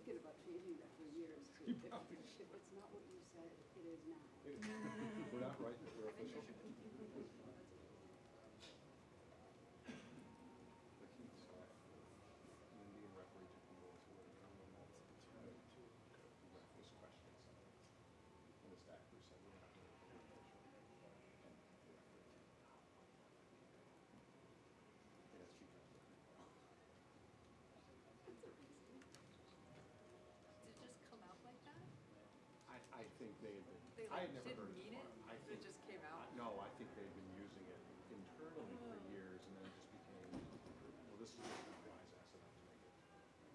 thinking about changing that for years. If it's not what you said, it is now. We're not right, we're official. The Heat staff, an Indian referee took the ball to it, and no one else tried to ref his questions. And the staff crew said, we're not going to be official. And the referee came out. They got street guys looking at him. That's a reason. Did it just come out like that? I think they had been, They I like, had never didn't heard it mean it? before. I It think, just came out? no, I think they'd been using it internally for years, and then it just became, well, this is what the guys asked enough to make it official.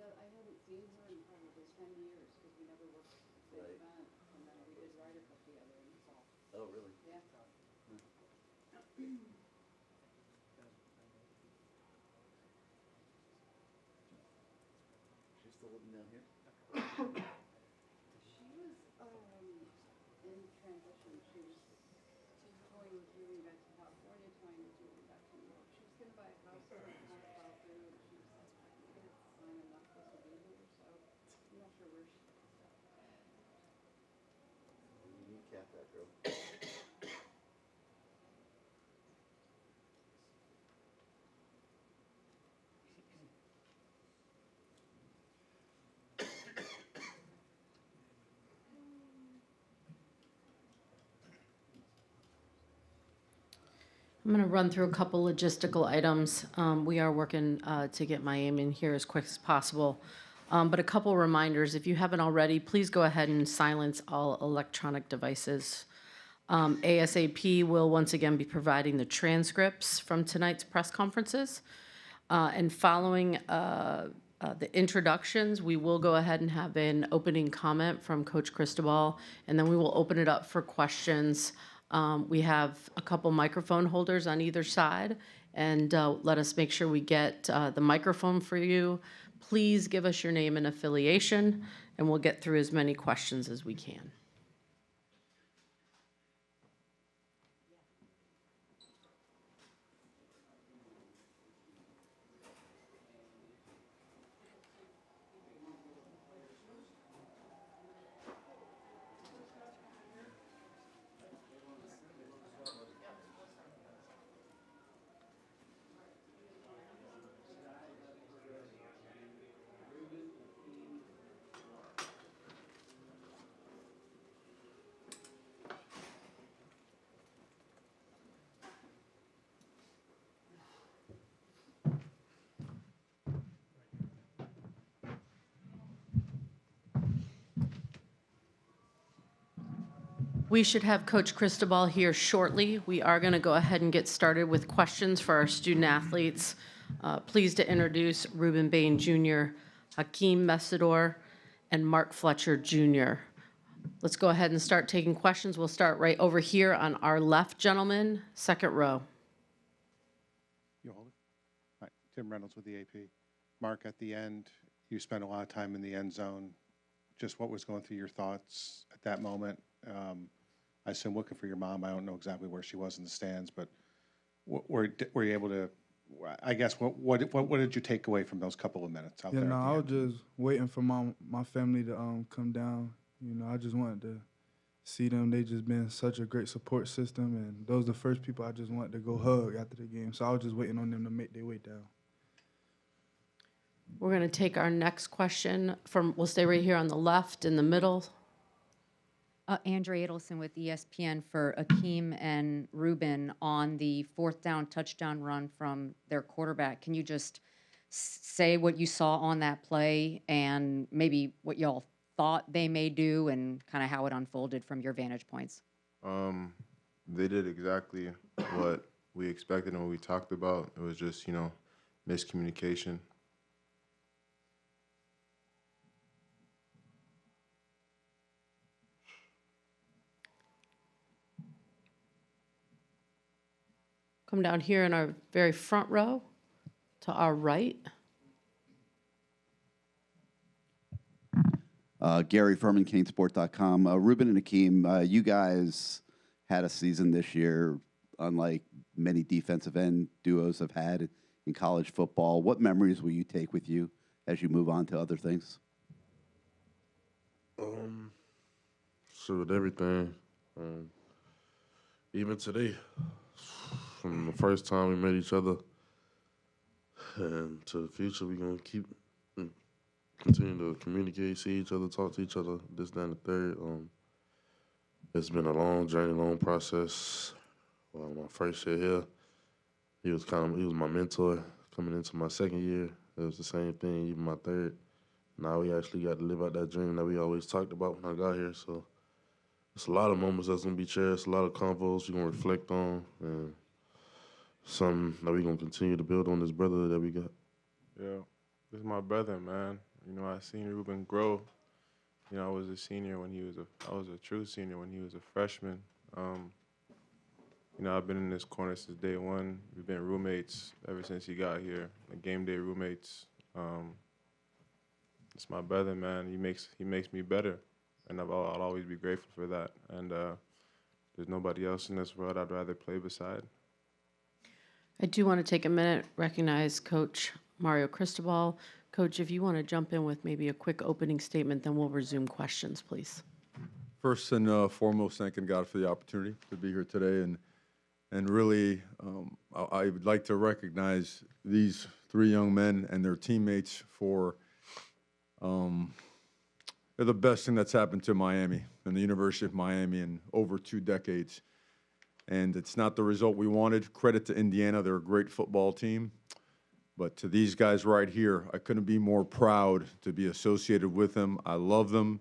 I haven't seen her in probably 10 years because we never worked at the same event. And then we did Ryder Cup together in the fall. Oh, really? Yeah. She's still living down here? She was in transition. She was toying with moving back to California, toying with moving back to New York. She was going to buy a house and the house fell through, and she was like, I'm going to sign enough this will be here. So I'm not sure where she's going to go. You need cat that girl. I'm going to run through a couple logistical items. We are working to get my aim in here as quick as possible. But a couple reminders, if you haven't already, please go ahead and silence all electronic devices. ASAP will once again be providing the transcripts from tonight's press conferences. And following the introductions, we will go ahead and have an opening comment from Coach Cristobal, and then we will open it up for questions. We have a couple microphone holders on either side, and let us make sure we get the microphone for you. Please give us your name and affiliation, and we'll get through as many questions as we can. We should have Coach Cristobal here shortly. We are going to go ahead and get started with questions for our student athletes. Pleased to introduce Ruben Bain Jr., Hakeem Messidor, and Mark Fletcher Jr. Let's go ahead and start taking questions. We'll start right over here on our left, gentlemen, second row. You hold it. Hi, Tim Reynolds with the AP. Mark, at the end, you spent a lot of time in the end zone. Just what was going through your thoughts at that moment? I assume looking for your mom. I don't know exactly where she was in the stands, but were you able to? I guess what did you take away from those couple of minutes out there? No, at the I was end? just waiting for my family to come down. I just wanted to see them. They just been such a great support system, and those are the first people I just wanted to go hug after the game. So I was just waiting on them to make their way down. We're going to take our next question we'll stay right here on the left in the middle. Andrea Adelson with ESPN for Akeem and Ruben on the fourth down touchdown run from their quarterback. Can you just say what you saw on that play and maybe what y'all thought they may do and kind of how it unfolded from your vantage points? They did exactly what we expected and what we talked about. It was just, miscommunication. Come down here in our very front row to our right. Gary Furman, CaneSport.com. Ruben and Hakeem, you guys had a season this year unlike many defensive end duos have had in college football. What memories will you take with you as you move on to other things? So with everything, even today, from the first time we met each other and to the future, we're going to continue to communicate, see each other, talk to each other, this, that, and the third. It's been a long journey, long process. My first year here, he was my mentor. Coming into my second year, it was the same thing, even my third. Now we actually got to live out that dream that we always talked about when I got here. So it's a lot of moments that's going to be cherished, a lot of convos we're going to reflect on, and something that we're going to continue to build on this brother that we got. Yeah, this is my brother, man. I seen Ruben grow. I was a senior when I was a true senior when he was a freshman. I've been in this corner since day one. We've been roommates ever since he got here, like game day roommates. It's my brother, man. He makes me better, and I'll always be grateful for that. And there's nobody else in this world I'd rather play beside. I do want to take a minute, recognize Coach Mario Cristobal. Coach, if you want to jump in with maybe a quick opening statement, then we'll resume questions, please. First and foremost, thanking God for the opportunity to be here today, and really, I would like to recognize these three young men and their teammates for they're the best thing that's happened to Miami and the University of Miami in over 2 decades. And it's not the result we wanted. Credit to Indiana, they're a great football team. But to these guys right here, I couldn't be more proud to be associated with them. I love them.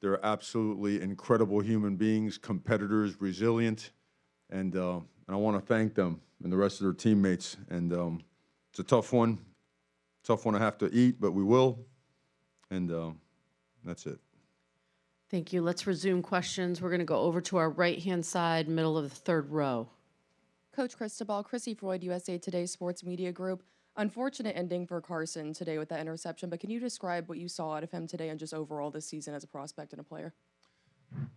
They're absolutely incredible human beings, competitors, resilient. And I want to thank them and the rest of their teammates. And it's a tough one to have to eat, but we will. And that's it. Thank you. Let's resume questions. We're going to go over to our right-hand side, middle of the third row. Coach Cristobal, Chrissy Freud, USA Today Sports Media Group. Unfortunate ending for Carson today with that interception, but can you describe what you saw out of him today and just overall this season as a prospect and a player?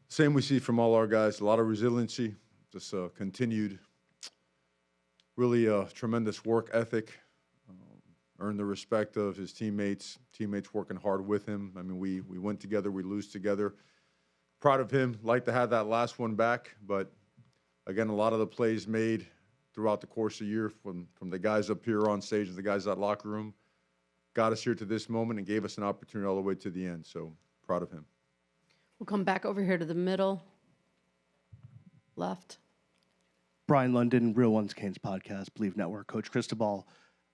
Same we see from all our guys, a lot of resiliency, just continued, really tremendous work ethic, earned the respect of his teammates working hard with him. I mean, we win together, we lose together. Proud of him, like to have that last one back, but again, a lot of the plays made throughout the course of the year from the guys up here on stage and the guys in that locker room got us here to this moment and gave us an opportunity all the way to the end. So proud of him. We'll come back over here to the middle, left. Brian London, Real Ones Canes podcast, Believe Network. Coach Cristobal,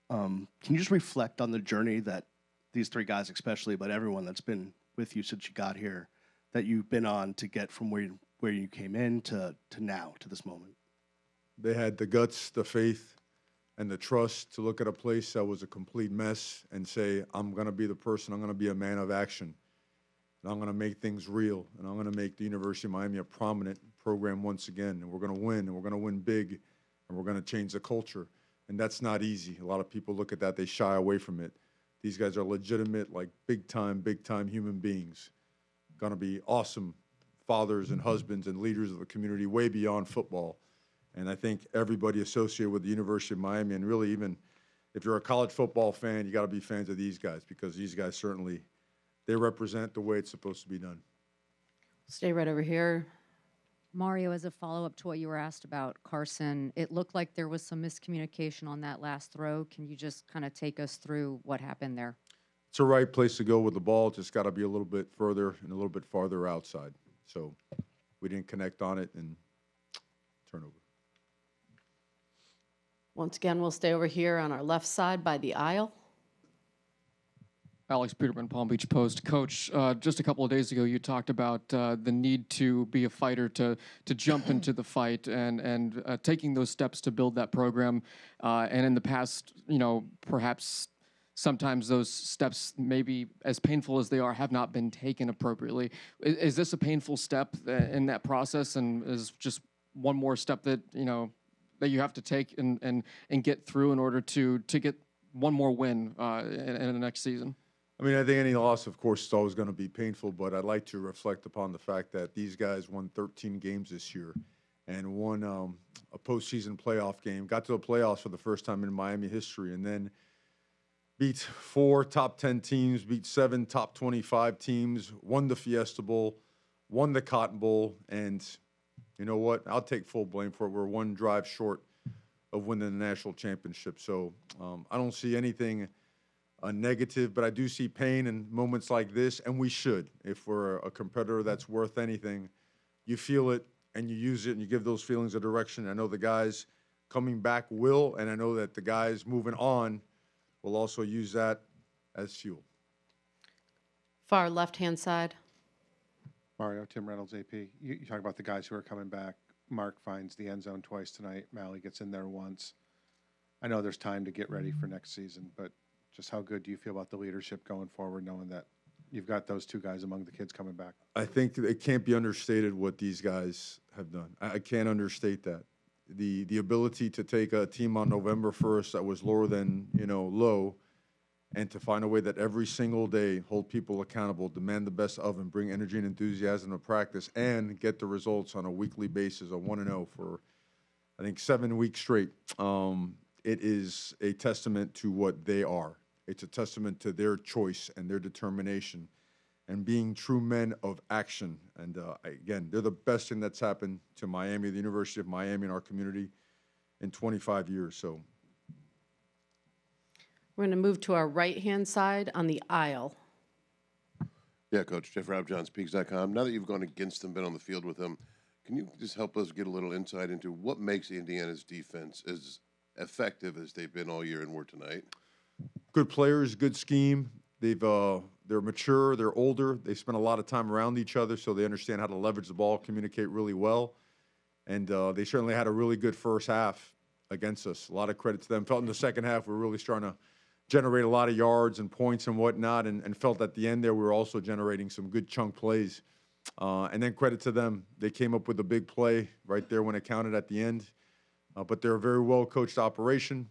can you just reflect on the journey that these three guys especially, but everyone that's been with you since you got here, that you've been on to get from where where you came in to now, to this moment? They had the guts, the faith, and the trust to look at a place that was a complete mess and say, I'm going to be the person, I'm going to be a man of action. And I'm going to make things real. And I'm going to make the University of Miami a prominent program once again. And we're going to win, and we're going to win big, and we're going to change the culture. And that's not easy. A lot of people look at that, they shy away from it. These guys are legitimate, like big time human beings. Going to be awesome fathers and husbands and leaders of the community way beyond football. And I think everybody associated with the University of Miami, and really even if you're a college football fan, you got to be fans of these guys, because these guys certainly, they represent the way it's supposed to be done. Stay right over here. Mario, as a follow-up to what you were asked about Carson, it looked like there was some miscommunication on that last throw. Can you just kind of take us through what happened there? It's the right place to go with the ball. It's just got to be a little bit further and a little bit farther outside. So we didn't connect on it, and turnover. Once again, we'll stay over here on our left side by the aisle. Alex Peterman, Palm Beach Post. Coach, just a couple of days ago, you talked about the need to be a fighter, to jump into the fight, and taking those steps to build that program. And in the past, perhaps sometimes those steps, maybe as painful as they are, have not been taken appropriately. Is this a painful step in that process, and is just one more step that that you have to take and get through in order to get one more win in the next season? I mean, I think any loss, of course, is always going to be painful, but I'd like to reflect upon the fact that these guys won 13 games this year and won a postseason playoff game, got to the playoffs for the first time in Miami history, and then beat 4 top 10 teams, beat 7 top 25 teams, won the Fiesta Bowl, won the Cotton Bowl, and you know what? I'll take full blame for it. We're one drive short of winning the national championship. So I don't see anything negative, but I do see pain in moments like this, and we should. If we're a competitor that's worth anything, you feel it and you use it and you give those feelings a direction. I know the guys coming back will, and I know that the guys moving on will also use that as fuel. Far left-hand side. Mario, Tim Reynolds, AP. You talk about the guys who are coming back. Mark finds the end zone twice tonight. Mally gets in there once. I know there's time to get ready for next season, but just how good do you feel about the leadership going forward, knowing that you've got those two guys among the kids coming back? I think it can't be understated what these guys have done. I can't understate that. The ability to take a team on November 1st that was lower than, low, and to find a way that every single day hold people accountable, demand the best of them, bring energy and enthusiasm to practice, and get the results on a weekly basis of 1-0 for, I think, 7 weeks straight. It is a testament to what they are. It's a testament to their choice and their determination and being true men of action. And again, they're the best thing that's happened to Miami, the University of Miami, and our community in 25 years. So We're going to move to our right-hand side on the aisle. Yeah, Coach. Jeff Rabjohn, Speaks.com. Now that you've gone against them, been on the field with them, can you just help us get a little insight into what makes Indiana's defense as effective as they've been all year and were tonight? good players, good scheme. They're mature, they're older, they spend a lot of time around each other, so they understand how to leverage the ball, communicate really well. And they certainly had a really good first half against us. A lot of credit to them. Felt in the second half we were really starting to generate a lot of yards and points and whatnot, and felt at the end there we were also generating some good chunk plays. And then credit to them. They came up with a big play right there when it counted at the end. But they're a very well-coached operation,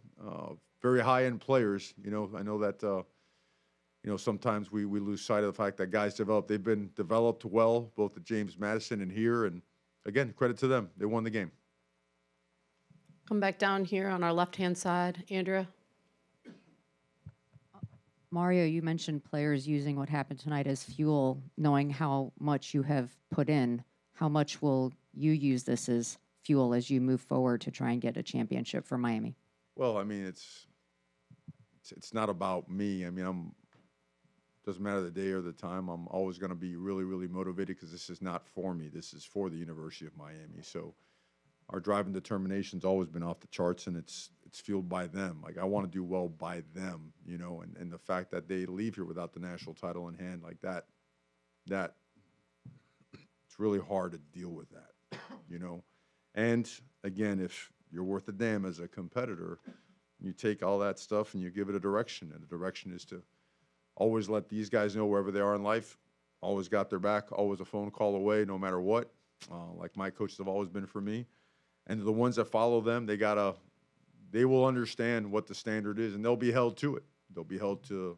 very high-end players. You know, I know that, you know, sometimes we lose sight of the fact that guys develop. They've been developed well, both at James Madison and here. And, again, credit to them. They won the game. Come back down here on our left-hand side. Andrea? Mario, you mentioned players using what happened tonight as fuel, knowing how much you have put in. How much will you use this as fuel as you move forward to try and get a championship for Miami? Well, I mean, it's not about me. I mean, doesn't matter the day or the time. I'm always going to be really, really motivated because this is not for me. This is for the University of Miami. So our drive and determination's always been off the charts, and it's fueled by them. Like, I want to do well by them, you know, and the fact that they leave here without the national title in hand like that, it's it's really hard to deal with that, you know. And again, if you're worth a damn as a competitor, you take all that stuff and you give it a direction, and the direction is to always let these guys know wherever they are in life, always got their back, always a phone call away, no matter what, like my coaches have always been for me. And the ones that follow them, they will understand what the standard is, and they'll be held to it. They'll be held to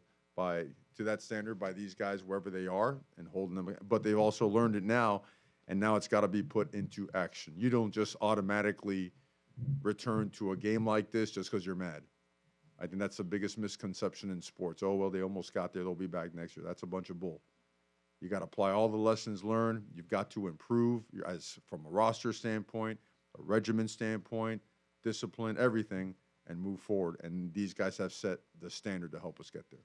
that standard by these guys wherever they are and holding them. But they've also learned it now, and now it's got to be put into action. You don't just automatically return to a game like this just because you're mad. I think that's the biggest misconception in sports. Oh, well, they almost got there. They'll be back next year. That's a bunch of bull. You got to apply all the lessons learned. You've got to improve as from a roster standpoint, a regimen standpoint, discipline, everything, and move forward. And these guys have set the standard to help us get there.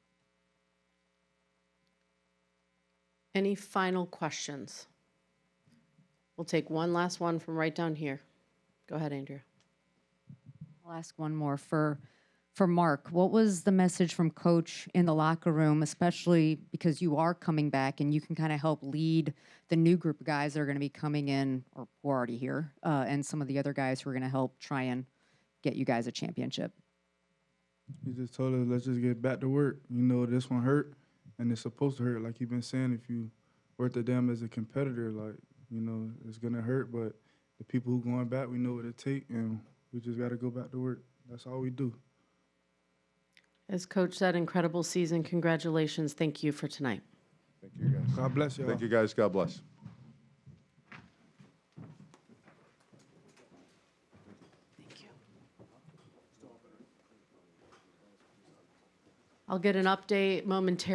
Any final questions? We'll take one last one from right down here. Go ahead, Andrea. I'll ask one more for Mark. What was the message from Coach in the locker room, especially because you are coming back and you can kind of help lead the new group of guys that are going to be coming in or who are already here, and some of the other guys who are going to help try and get you guys a championship? He just told us, let's just get back to work. You know, this one hurt, and it's supposed to hurt. Like you've been saying, if you worth the damn as a competitor, like, you know, it's going to hurt, but the people who going back, we know what it take, and we just got to go back to work. That's all we do. As Coach said, incredible season. Congratulations. Thank you for tonight. Thank you, guys. God bless you all. Thank you, guys. God bless. Thank you. I'll get an update momentarily.